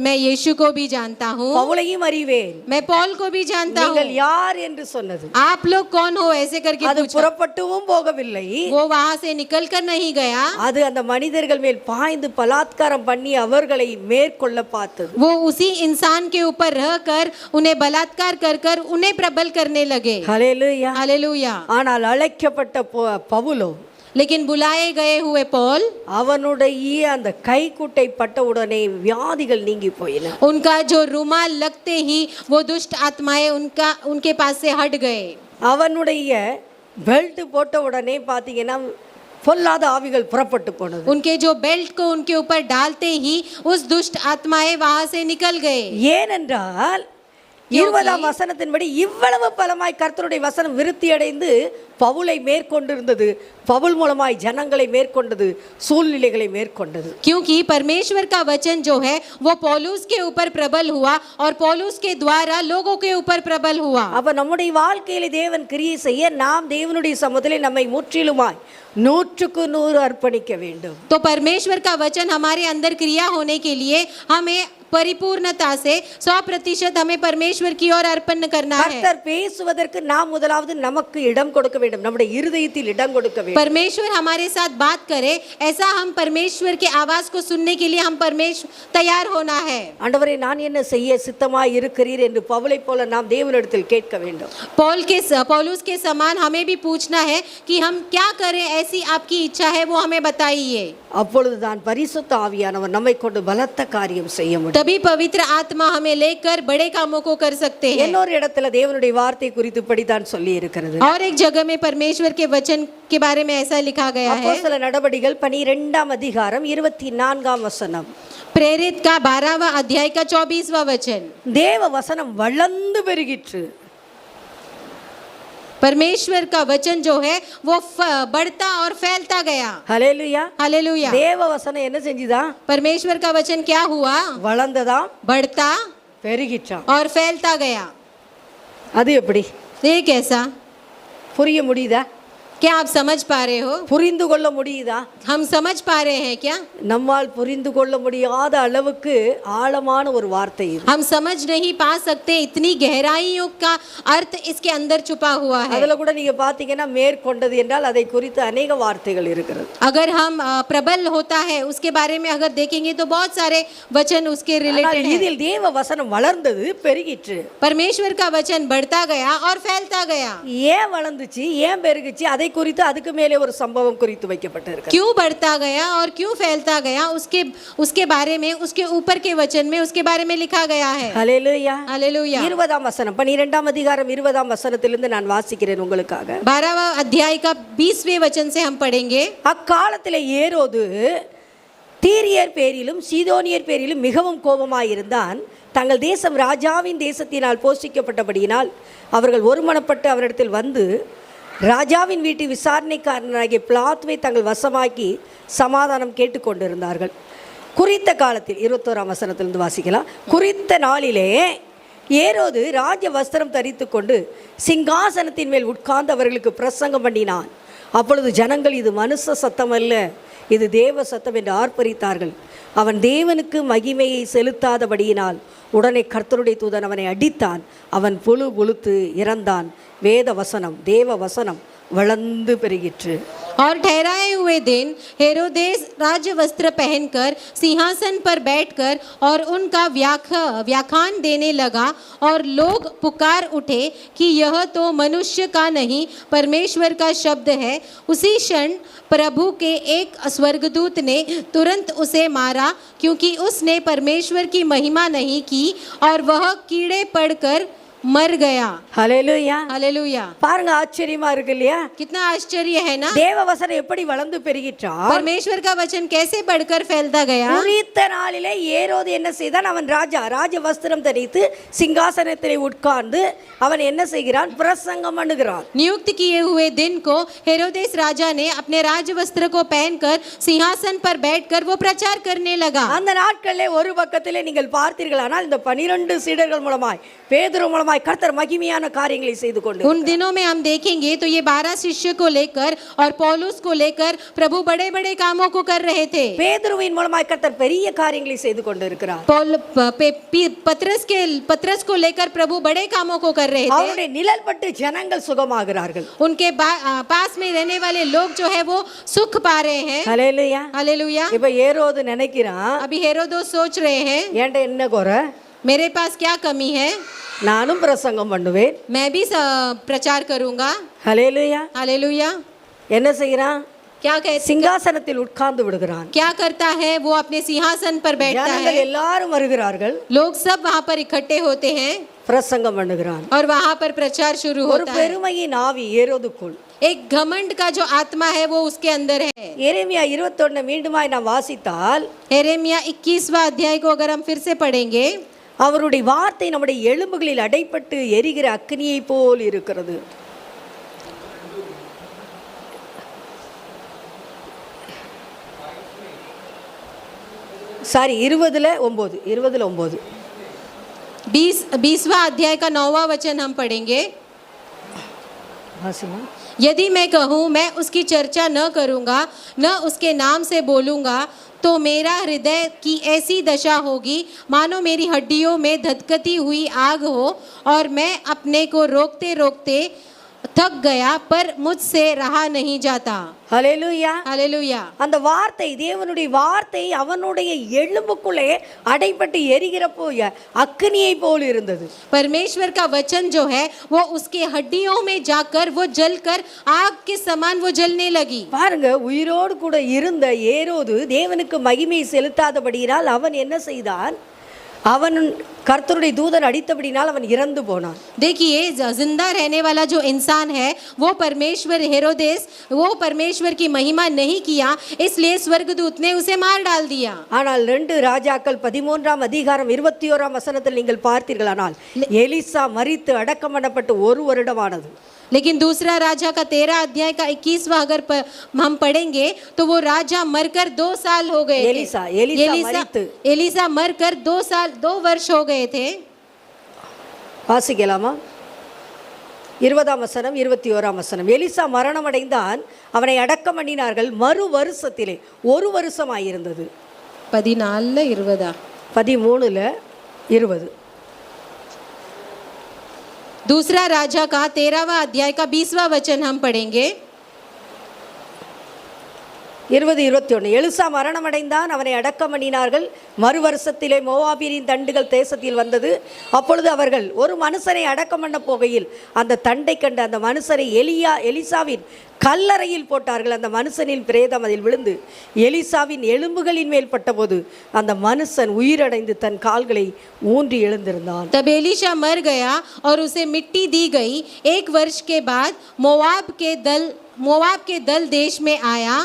मैं यीशु को भी जानता हूँ, பவுலையும் அறிவேன், मैं पौल को भी जानता நீங்கள் हूँ, யார் என்று சொன்னது. आप लोग कौन हो, ऐसे करके அது पूछा। புறப்பட்டுவும் போகவில்லை. वो वहां से निकल कर नहीं गया, அது அந்த மனிதர்கள் மேல் பாய்ந்து பலாத்காரம் பண்ணி அவர்களை மேற்கொள்ள பார்த்தது. वो उसी इंसान के ऊपर रहकर उन्हें बलात्कार कर कर उन्हें प्रबल करने लगे। ஹல்லேலூயா. हालेलुया। ஆனால் அழைக்கப்பட்ட பவுலோ, लेकिन बुलाए गए हुए पौल, அவனுடைய அந்த கைக்குட்டை பட்ட உடனே வியாதிகள் நீங்கி போயின. उनका जो रुमाल लगते ही वो दुष्ट आत्माएं उनके पास से हट गए। அவனுடைய பெல்ட் போட்ட உடனே பார்த்தீங்கன்னா பொல்லாத ஆவிகள் புறப்பட்டு போனது. उनके जो बेल्ट को उनके ऊपर डालते ही उस दुष्ट आत्माएं वहां से निकल गए। ஏனென்றால் 20ஆம் வசனத்தின்படி இவ்வளவு பலமாய் கர்த்தருடைய வசனம் விருத்தி அடைந்து பவுலை மேற்கொண்டிருந்தது, பவுல் மூலமாய் ஜனங்களை மேற்கொண்டது, சூழ்நிலைகளை மேற்கொண்டது. क्योंकि परमेश्वर का वचन जो है वो पौलुस के ऊपर प्रबल हुआ और पौलुस के द्वारा लोगों के ऊपर प्रबल हुआ. அப்ப நம்முடைய வாழ்க்கையில தேவன் கிரியை செய்ய நாம் தேவனுடைய சமூகத்திலே நம்மை முற்றிலுமாய் 100க்கு 100 அர்ப்பணிக்க வேண்டும். तो परमेश्वर का वचन हमारे अंदर क्रिया होने के लिए हमें परिपूर्णता से 100% हमें परमेश्वर की ओर अर्पण करना है. கர்த்தர் பேசுவதற்கு நாம் முதலாவது நமக்கு இடம் கொடுக்க வேண்டும், நம்முடைய இருதயத்தில் இடம் கொடுக்க வேண்டும். परमेश्वर हमारे साथ बात करे ऐसा हम परमेश्वर के आवाज को सुनने के लिए हम परमेश्वर तैयार होना है. ஆண்டவரே நான் என்ன செய்ய சித்தமாய் இருக்கிறீர் என்று பவுலை போல நாம் தேவனிடத்தில் கேட்க வேண்டும். पौलुस के समान हमें भी पूछना है कि हम क्या करें, ऐसी आपकी इच्छा है वो हमें बताइए. அப்பொழுதுதான் பரிசுத்த ஆவியானவர் நம்மை கொண்டு பலத்த காரியம் செய்ய முடியும். तभी पवित्र आत्मा हमें लेकर बड़े कामों को कर सकते हैं. இன்னொரு இடத்துல தேவனுடைய வார்த்தை குறித்து படிதான் சொல்லி இருக்கிறது. और एक जगह में परमेश्वर के वचन के बारे में ऐसा लिखा गया है. அப்போஸ்தல நடபடிகள் 12ஆம் அதிகாரம் 24ஆம் வசனம். प्रेरित का 12वां अध्याय का 24वां वचन. தேவ வசனம் வளர்ந்து பெருகிற்று. परमेश्वर का वचन जो है वो बढ़ता और फैलता गया. ஹல்லேலூயா. हालेलुया. தேவ வசனம் என்ன செஞ்சுதா? परमेश्वर का वचन क्या हुआ? வளர்ந்ததா, बढ़ता பெருகிச்சா. और फैलता गया. அது எப்படி ये कैसा? புரிய முடியுதா? क्या आप समझ पा रहे हो? புரிந்து கொள்ள முடியுதா? हम समझ पा रहे हैं क्या? நம்மால் புரிந்து கொள்ள முடியாத அளவுக்கு ஆழமான ஒரு வார்த்தை இது. हम समझ नहीं पा सकते, इतनी गहराइयों का अर्थ इसके अंदर छुपा हुआ है. அதுல கூட நீங்க பாத்தீங்கன்னா மேற்கொண்டது என்றால் அதை குறித்து अनेक வார்த்தைகள் இருக்கிறது. अगर हम प्रबल होता है उसके बारे में अगर देखेंगे तो बहुत सारे वचन उसके ஆனால் रिलेटेड है. இதில் தேவ வசனம் வளர்ந்தது, பெருகிற்று. परमेश्वर का वचन बढ़ता गया और फैलता गया. ஏன் வளர்ந்துச்சு, ஏன் பெருகிச்சு, அதை குறித்து அதுக்கு மேலே ஒரு சம்பவம் குறித்து வைக்கப்பட்டிருக்கு. क्यों बढ़ता गया और क्यों फैलता गया उसके बारे में, उसके ऊपर के वचन में उसके बारे में लिखा गया है. ஹல்லேலூயா. हालेलुया. 20ஆம் வசனம் 12ஆம் அதிகாரம் 20ஆம் வசனத்திலிருந்து நான் வாசிக்கிறேன் உங்களுக்காக. 12वां अध्याय का 20वें वचन से हम पढ़ेंगे. அக்காலத்திலே ஏரோது தீரியர் பேரிலும் சீதோனியர் பேரிலும் மிகவும் கோபமாயிருந்தான். தங்கள் தேசம் ராஜாவின் தேசத்தினால் போஷிக்கப்பட்டபடியினால் அவர்கள் ஒருமனப்பட்டு அவரிடத்தில் வந்து ராஜாவின் வீட்டு விசாரணைக்காரனாகிய பிலாத்துவை தங்கள் வசமாக்கி சமாதானம் கேட்டுக்கொண்டிருந்தார்கள். குறித்த காலத்தில் 21ஆம் வசனத்திலிருந்து வாசிக்கலாம். குறித்த நாளிலே ஏரோது ராஜ வஸ்திரம் தரித்து கொண்டு சிங்காசனத்தின் மேல் உட்கார்ந்து அவர்களுக்கு பிரசங்கம் பண்ணினான். அப்பொழுது ஜனங்கள் இது மனுஷ சத்தம் அல்ல, இது தேவ சத்தம் என்று ஆர்ப்பரித்தார்கள். அவன் தேவனுக்கு மகிமையை செலுத்தாதபடியினால் உடனே கர்த்தருடைய தூதன் அவனை அடித்தான். அவன் புழுத்து இறந்தான். வேத வசனம், தேவ வசனம் வளர்ந்து பெருகிற்று. और ठहराए हुए दिन हेरोदेस राज वस्त्र पहनकर सिंहासन पर बैठकर और उनका व्याख्यान देने लगा और लोग पुकार उठे कि यह तो मनुष्य का नहीं परमेश्वर का शब्द है. उसी क्षण प्रभु के एक स्वर्गदूत ने तुरंत उसे मारा, क्योंकि उसने परमेश्वर की महिमा नहीं की और वह कीड़े पड़कर मर गया. ஹல்லேலூயா. हालेलुया. பாருங்க, ஆச்சரியமா இருக்கு இல்லையா? कितना आश्चर्य है ना. தேவ வசனம் எப்படி வளர்ந்து பெருகிற்றா? परमेश्वर का वचन कैसे बढ़कर फैलता गया. குறித்த நாளிலே ஏரோது என்ன செய்தான்? அவன் ராஜ வஸ்திரம் தரித்து சிங்காசனத்திலே உட்கார்ந்து அவன் என்ன செய்கிறான்? பிரசங்கம் பண்ணுகிறான். नियुक्त किए हुए दिन को हेरोदेस राजा ने अपने राज वस्त्र को पहनकर सिंहासन पर बैठकर वो प्रचार करने लगा. அந்த நாட்களிலே ஒரு பக்கத்திலே நீங்கள் பார்த்தீர்களானால் இந்த 12 சீடர்கள் மூலமாய் பேதுரு மூலமாய் கர்த்தர் மகிமையான காரியங்களை செய்து கொண்டு उन दिनों में हम देखेंगे तो ये 12 शिष्य को लेकर और पौलुस को लेकर प्रभु बड़े बड़े कामों को कर रहे थे. பேதுருவின் மூலமாய் கர்த்தர் பெரிய காரியங்களை செய்து கொண்டு இருக்கிறார். पत्रस को लेकर प्रभु बड़े कामों को कर रहे थे. அவருடைய நிழல் பட்டு ஜனங்கள் சுகமாகிறார்கள். उनके पास में रहने वाले लोग जो है वो सुख पा रहे हैं. ஹல்லேலூயா. हालेलुया. இப்ப ஏரோது நினைக்கிறான், अभी हेरोदोस सोच रहे हैं ஏன்டா என்ன குறை, मेरे पास क्या कमी है, நானும் பிரசங்கம் பண்ணுவேன். मैं भी प्रचार करूंगा. ஹல்லேலூயா. हालेलुया. என்ன செய்கிறான்? क्या कहते, சிங்காசனத்தில் உட்கார்ந்து விடுகிறான். क्या करता है वो अपने सिंहासन पर बैठता ஜனங்கள் है. எல்லாரும் வருகிறார்கள், लोग सब वहाँ पर इकट्ठे होते हैं பிரசங்கம் பண்ணுகிறான். और वहाँ पर प्रचार शुरू ஒரு होता है. பெருமையின் ஆவி ஏரோதுக்குள். एक घमंड का जो आत्मा है वो उसके अंदर है. எரேமியா 21 மீண்டுமாய் நாம் வாசித்தால் यिर्मयाह 21वां अध्याय को अगर हम फिर से पढ़ेंगे அவருடைய வார்த்தை நம்முடைய எலும்புகளில் அடைப்பட்டு எரிகிற அக்கினியை போல் இருக்கிறது. சாரி 20:9 20वां अध्याय का 9वां वचन हम पढ़ेंगे। यदि मैं कहूँ मैं उसकी चर्चा न करूँगा न उसके नाम से बोलूँगा तो मेरा हृदय की ऐसी दशा होगी मानो मेरी हड्डियों में धधकती हुई आग हो और मैं अपने को रोकते रोकते थक गया पर मुझसे रहा नहीं जाता। ஹல்லேலூயா. हालेलुया। அந்த வார்த்தை தேவனுடைய வார்த்தை அவனுடைய எலும்புக்குள்ளே அடைப்பட்டு எரிகிறப்போ அக்கினியை போல் இருந்தது. परमेश्वर का वचन जो है वो उसके हड्डियों में जाकर वो जलकर आग के समान वो जलने लगी। பாருங்க, உயிரோடு கூட இருந்த ஏரோது தேவனுக்கு மகிமை செலுத்தாதபடியினால் அவன் என்ன செய்தான்? அவன் கர்த்தருடைய தூதன் அடித்தபடினால் அவன் இறந்து போனான். देखिए, जिंदा रहने वाला जो इंसान है वो परमेश्वर हेरोदेस वो परमेश्वर की महिमा नहीं किया, इसलिए स्वर्गदूत ने उसे मार डाल दिया। ஆனால் 2 ராஜாக்கள் 13ஆம் அதிகாரம் 21ஆம் வசனத்தில் நீங்கள் பார்த்தீர்களானால் எலிசா மரித்து அடக்கம் பண்ணப்பட்டு 1 வருடமானது. लेकिन दूसरा राजा का 13 अध्याय का 21वां अगर हम पढ़ेंगे तो वो राजा मरकर 2 साल हो गए थे। एलिसा मरकर 2 वर्ष हो गए थे। வாசிக்கலாமா? 20ஆம் வசனம் 21ஆம் வசனம். எலிசா மரணம் அடைந்தான், அவனை அடக்கம் பண்ணினார்கள். மறு வருஷத்திலே 1 வருஷமாயிருந்தது. 13:20 दूसरा राजा का 13वां अध्याय का 20वां वचन हम पढ़ेंगे। 20:21 எலிசா மரணம் அடைந்தான், அவனை அடக்கம் பண்ணினார்கள். மறு வருஷத்திலே மோவாபியரின் தண்டுகள் தேசத்தில் வந்தது. அப்பொழுது அவர்கள் ஒரு மனுஷனை அடக்கம் பண்ண போகையில் அந்த தண்டை கண்டு அந்த மனுஷரை எலிசாவின் கல்லறையில் போட்டார்கள். அந்த மனுஷனின் பிரேதம் அதில் விழுந்து எலிசாவின் எலும்புகளின் மேல் பட்டபோது அந்த மனுஷன் உயிரடைந்து தன் கால்களை ஊன்றி எழுந்திருந்தான். तब एलीशा मर गया और उसे मिट्टी दी गई। 1 वर्ष के बाद मोवाब के दल देश में आया।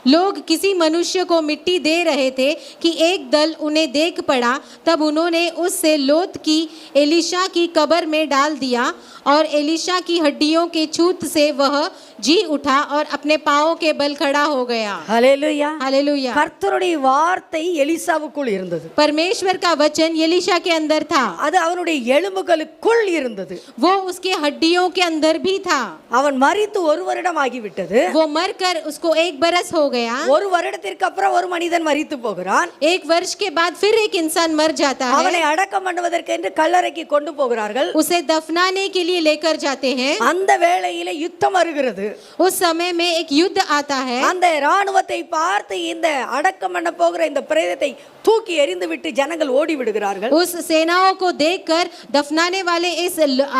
लोग किसी मनुष्य को मिट्टी दे रहे थे कि एक दल उन्हें देख पड़ा, तब उन्होंने उससे लोथ की एलीशा की कब्र में डाल दिया और एलीशा की हड्डियों के छूत से वह जी उठा और अपने पांवों के बल खड़ा हो गया। Hallelujah, hallelujah. கர்த்தருடைய வார்த்தை எலிசாவுக்குள் இருந்தது. परमेश्वर का वचन एलीशा के अंदर था। அது அவனுடைய எலும்புகளுக்குள் இருந்தது. वो उसके हड्डियों के अंदर भी था। அவன் மரித்து 1 வருடம் ஆகிவிட்டது. वो मरकर उसको 1 बरस हो गया। 1 வருடத்திற்கு அப்புறம் ஒரு மனிதன் மரித்து போகிறான். 1 वर्ष के बाद फिर एक इंसान मर जाता है। அவனை அடக்கம் பண்ணுவதற்கு என்று கல்லறைக்கு கொண்டு போகிறார்கள். उसे दफनाने के लिए लेकर जाते हैं। அந்த வேளையிலே யுத்தம் வருகிறது. उस समय में एक युद्ध आता है। அந்த ராணுவத்தை பார்த்து இந்த அடக்கம் பண்ண போகிற இந்த பிரேதத்தை தூக்கி எறிந்துவிட்டு ஜனங்கள் ஓடி விடுகிறார்கள். उस सेनाओं को देखकर दफनाने वाले इस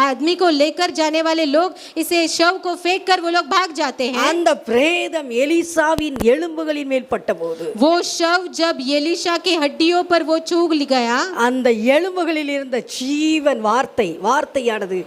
आदमी को लेकर जाने वाले लोग इसे शव को फेंक कर वो लोग भाग जाते हैं। அந்த பிரேதம் எலிசாவின் எலும்புகளின் மேல் பட்டபோது वो शव जब एलीशा के हड्डियों पर वो चुभ गया, அந்த எலும்புகளில் இருந்த ஜீவன் வார்த்தையானது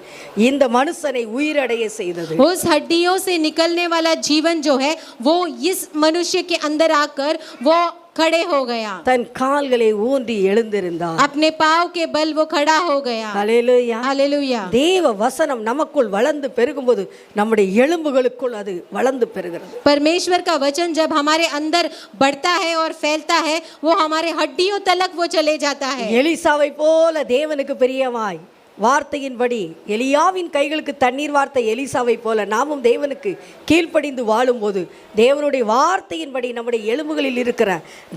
இந்த மனுஷனை உயிரடைய செய்தது. उस हड्डियों से निकलने वाला जीवन जो है वो इस मनुष्य के अंदर आकर वो खड़े हो गया। தன் கால்களை ஊன்றி எழுந்திருந்தான். अपने पांव के बल वो खड़ा हो गया। ஹல்லேலூயா, हालेलुया। தேவ வசனம் நமக்குள் வளர்ந்து பெருகும்போது நம்முடைய எலும்புகளுக்குள் அது வளர்ந்து பெருகிறது. परमेश्वर का वचन जब हमारे अंदर बढ़ता है और फैलता है वो हमारे हड्डियों तलक वो चले जाता है। எலிசாவை போல தேவனுக்கு பிரியமாய் வார்த்தையின்படி எலியாவின் கைகளுக்கு தண்ணீர் வார்த்த எலிசாவை போல நாமும் தேவனுக்கு கீழ்ப்படிந்து வாழும்போது தேவனுடைய வார்த்தையின்படி நம்முடைய எலும்புகளில் இருக்கிற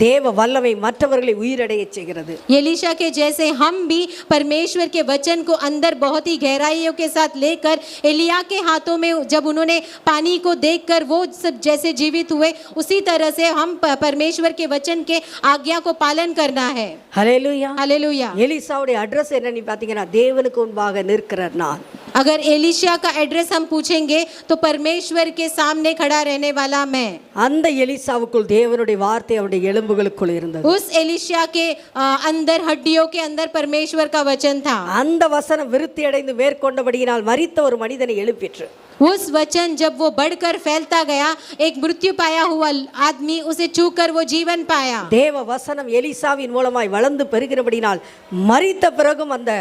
தேவ வல்லமை மற்றவர்களை உயிரடைய செய்கிறது. एलीशा के जैसे हम भी परमेश्वर के वचन को अंदर बहुत ही गहराइयों के साथ लेकर एलिया के हाथों में जब उन्होंने पानी को देखकर वो सब जैसे जीवित हुए, उसी तरह से हम परमेश्वर के वचन के आज्ञा को पालन करना है। ஹல்லேலூயா, हालेलुया। எலிசாவுடைய அட்ரஸ் என்னன்னு பாத்தீங்கன்னா தேவனுக்கு தேவனுக்கு முன்பாக நிற்கிற நான். अगर एलिशा का एड्रेस हम पूछेंगे तो परमेश्वर के सामने खड़ा रहने वाला मैं. அந்த எலிசாவுக்குள் தேவனுடைய வார்த்தை அவருடைய எலும்புகளுக்குள் இருந்தது. उस एलिशा के अंदर हड्डियों के अंदर परमेश्वर का वचन था. அந்த வசனம் விருத்தி அடைந்து மேற்கொண்டபடியினால் மரித்த ஒரு மனிதனை எழுப்பிற்று. उस वचन जब वो बढ़कर फैलता गया, एक मृत्यु पाया हुआ आदमी उसे छूकर वो जीवन पाया. தேவ வசனம் எலிசாவின் மூலமாய் வளர்ந்து பெருகிறபடினால் மரித்த பிறகும் அந்த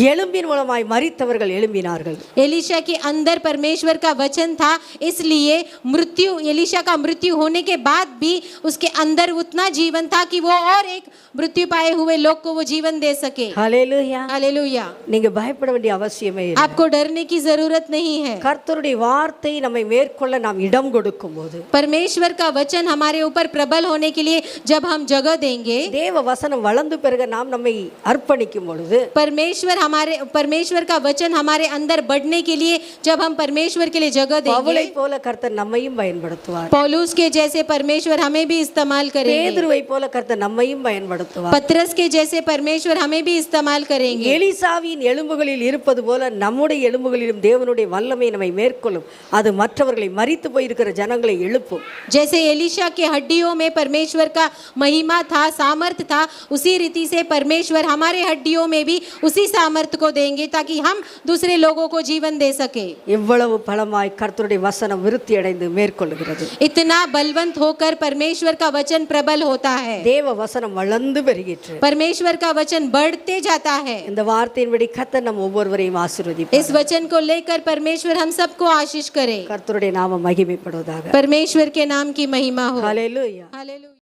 எலும்பின் மூலமாய் மரித்தவர்கள் எழும்பினார்கள். एलिशा के अंदर परमेश्वर का वचन था, इसलिए एलिशा का मृत्यु होने के बाद भी उसके अंदर उतना जीवन था कि वो और एक मृत्यु पाए हुए लोग को वो जीवन दे सके. ஹல்லேலூயா. हालेलुया. நீங்க பயப்பட வேண்டிய அவசியமே இல்லை. आपको डरने की जरूरत नहीं है. கர்த்தருடைய வார்த்தை நம்மை மேற்கொள்ள நாம் இடம் கொடுக்கும்போது, परमेश्वर का वचन हमारे ऊपर प्रबल होने के लिए जब हम जगह देंगे, தேவ வசனம் வளர்ந்து பெருக நாம் நம்மை அர்ப்பணிக்கும் பொழுது, परमेश्वर का वचन हमारे अंदर बढ़ने के लिए जब हम परमेश्वर के लिए जगह देंगे, பவுலை போல கர்த்தர் நம்மையும் பயன்படுத்துவார். पौलुस के जैसे परमेश्वर हमें भी इस्तेमाल करेंगे. பேதுருவை போல கர்த்தர் நம்மையும் பயன்படுத்துவார். पतरस के जैसे परमेश्वर हमें भी इस्तेमाल करेंगे. எலிசாவின் எலும்புகளில் இருப்பது போல நம்முடைய எலும்புகளிலும் தேவனுடைய வல்லமை நம்மை மேற்கொள்ளும். அது மற்றவர்களை மரித்து போயிருக்கிற ஜனங்களை எழுப்பும். जैसे एलिशा के हड्डियों में परमेश्वर का महिमा था, सामर्थ था, उसी रीति से परमेश्वर हमारे हड्डियों में भी उसी सामर्थ को देंगे ताकि हम दूसरे लोगों को जीवन दे सके. இவ்வளவு பலமாய் கர்த்தருடைய வசனம் விருத்தி அடைந்து மேற்கொள்ளுகிறது. इतना बलवंत होकर परमेश्वर का वचन प्रबल होता है. தேவ வசனம் வளர்ந்து பெருகிற்று. परमेश्वर का वचन बढ़ते जाता है. இந்த வார்த்தையின்படி கர்த்தர் நம் ஒவ்வொருவரையும் ஆசீர்வதிப்பார். इस वचन को लेकर परमेश्वर हम सबको आशीष करे. கர்த்தருடைய நாமம் மகிமைப்படுவதாக. परमेश्वर के नाम की महिमा हो. ஹல்லேலூயா. हालेलुया.